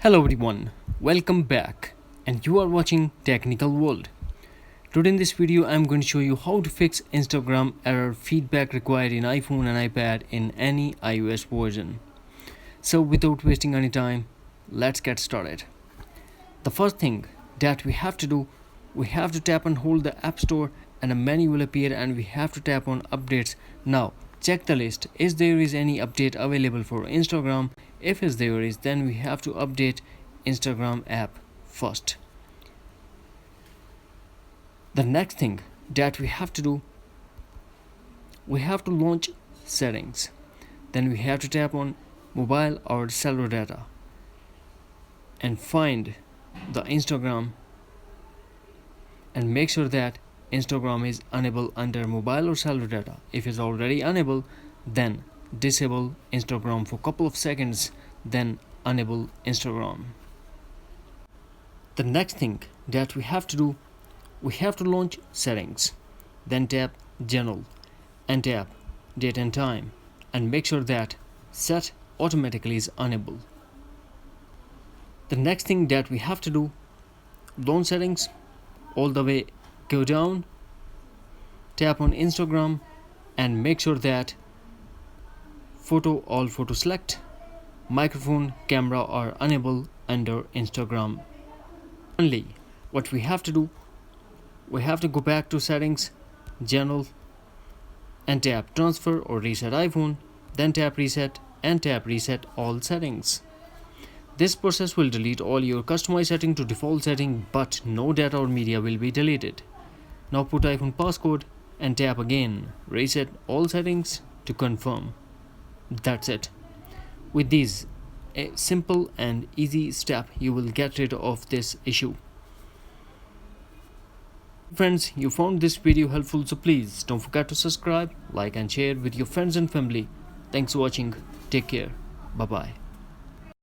Hello everyone, welcome back and you are watching Technical World. Today in this video I am going to show you how to fix Instagram error feedback required in iPhone and iPad in any iOS version. So without wasting any time, let's get started. The first thing that we have to do, we have to tap and hold the App Store and a menu will appear and we have to tap on updates. Now check the list, is there any update available for Instagram? If there is, then we have to update Instagram app first. The next thing that we have to do, we have to launch settings. Then we have to tap on mobile or cellular data and find the Instagram and make sure that Instagram is enabled under mobile or cellular data. If it's already enabled, then disable Instagram for a couple of seconds, then enable Instagram. The next thing that we have to do, we have to launch settings, then tap general and tap date and time and make sure that set automatically is enabled. The next thing that we have to do, launch settings, all the way go down, tap on Instagram and make sure that all photo select, microphone, camera are enabled under Instagram. Only what we have to do, we have to go back to settings, general and tap transfer or reset iPhone, then tap reset and tap reset all settings. This process will delete all your customized setting to default setting, but no data or media will be deleted. Now put iPhone passcode and tap again, reset all settings to confirm. That's it. With these a simple and easy step, you will get rid of this issue. Friends, you found this video helpful, so please don't forget to subscribe, like and share with your friends and family. Thanks for watching. Take care. Bye bye.